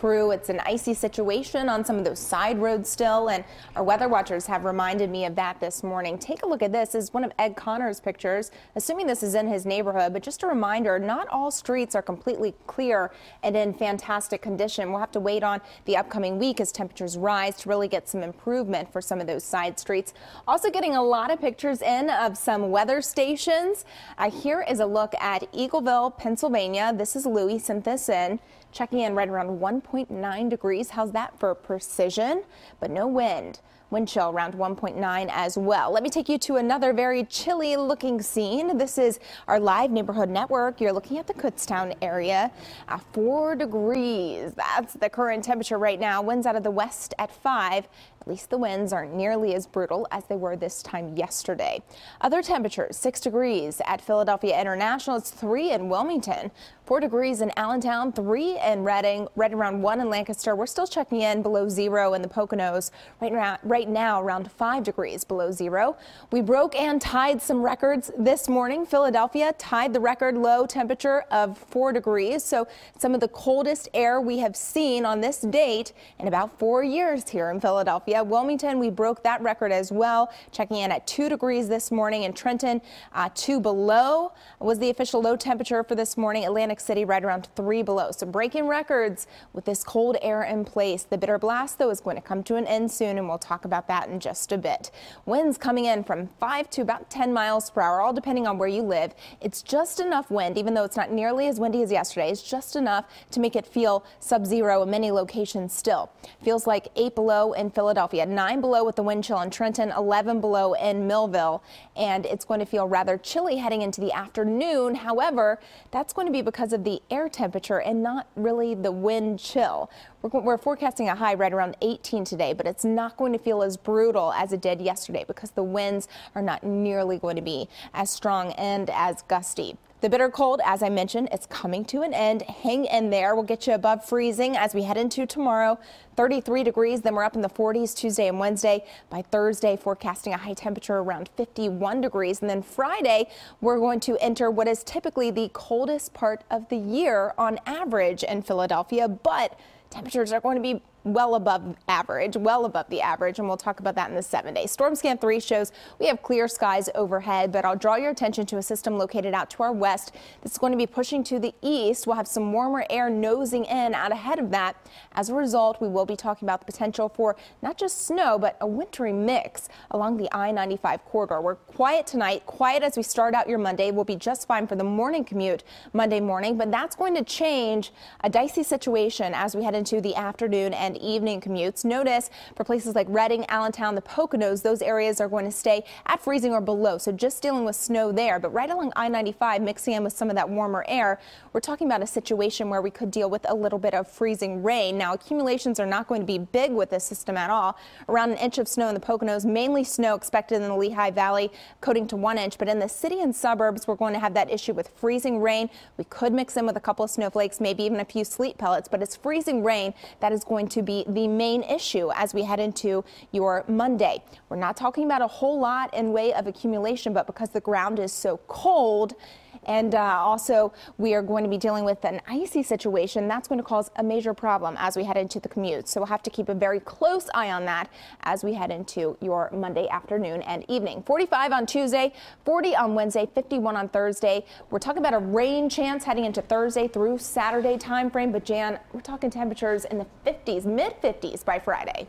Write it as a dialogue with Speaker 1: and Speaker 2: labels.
Speaker 1: through. It's an icy situation on some of those side roads still, and our weather watchers have reminded me of that this morning. Take a look at this. This is one of Ed Connor's pictures, assuming this is in his neighborhood, but just a reminder, not all streets are completely clear and in fantastic condition. We'll have to wait on the upcoming week as temperatures rise to really get some improvement for some of those side streets. Also getting a lot of pictures in of some weather stations. Here is a look at Eagleville, Pennsylvania. This is Louis sent this in. Checking in right around 1.9 degrees. How's that for precision? But no wind. Wind chill around 1.9 as well. Let me take you to another very chilly looking scene. This is our live neighborhood network. You're looking at the Kutztown area. 4 degrees. That's the current temperature right now. Winds out of the west at 5. At least the winds aren't nearly as brutal as they were this time yesterday. Other temperatures, 6 degrees at Philadelphia International. It's 3 in Wilmington. 4 degrees in Allentown, 3 in Reading, right around 1 in Lancaster. We're still checking in below 0 in the Poconos. Right now around 5 degrees below 0. We broke and tied some records this morning. Philadelphia tied the record low temperature of 4 degrees. So some of the coldest air we have seen on this date in about 4 years here in Philadelphia. Wilmington, we broke that record as well, checking in at 2 degrees this morning. In Trenton, 2 below was the official low temperature for this morning. Atlantic City right around 3 below. So breaking records with this cold air in place. The bitter blast, though, is going to come to an end soon, and we'll talk about that in just a bit. Winds coming in from 5 to about 10 miles per hour, all depending on where you live. It's just enough wind, even though it's not nearly as windy as yesterday. It's just enough to make it feel sub-zero in many locations still. Feels like 8 below in Philadelphia, 9 below with the wind chill in Trenton, 11 below in Millville, and it's going to feel rather chilly heading into the afternoon. However, that's going to be because of the air temperature and not really the wind chill. We're forecasting a high right around 18 today, but it's not going to feel as brutal as it did yesterday because the winds are not nearly going to be as strong and as gusty. The bitter cold, as I mentioned, it's coming to an end. Hang in there. We'll get you above freezing as we head into tomorrow. 33 degrees, then we're up in the 40s Tuesday and Wednesday. By Thursday, forecasting a high temperature around 51 degrees. And then Friday, we're going to enter what is typically the coldest part of the year on average in Philadelphia, but temperatures are going to be well above average, well above the average, and we'll talk about that in the 7-day. Storm Scan 3 shows we have clear skies overhead, but I'll draw your attention to a system located out to our west that's going to be pushing to the east. We'll have some warmer air nosing in out ahead of that. As a result, we will be talking about the potential for not just snow, but a wintry mix along the I-95 corridor. We're quiet tonight, quiet as we start out your Monday. We'll be just fine for the morning commute Monday morning, but that's going to change, a dicey situation as we head into the afternoon and evening commutes. Notice for places like Reading, Allentown, the Poconos, those areas are going to stay at freezing or below. So just dealing with snow there. But right along I-95, mixing in with some of that warmer air, we're talking about a situation where we could deal with a little bit of freezing rain. Now, accumulations are not going to be big with this system at all. Around an inch of snow in the Poconos, mainly snow expected in the Lehigh Valley, coating to 1 inch. But in the city and suburbs, we're going to have that issue with freezing rain. We could mix in with a couple of snowflakes, maybe even a few sleet pellets, but it's freezing rain that is going to be the main issue as we head into your Monday. We're not talking about a whole lot in way of accumulation, but because the ground is so cold, and also we are going to be dealing with an icy situation, that's going to cause a major problem as we head into the commute. So we'll have to keep a very close eye on that as we head into your Monday afternoon and evening. 45 on Tuesday, 40 on Wednesday, 51 on Thursday. We're talking about a rain chance heading into Thursday through Saturday time frame, but Jan, we're talking temperatures in the 50s, mid 50s by Friday.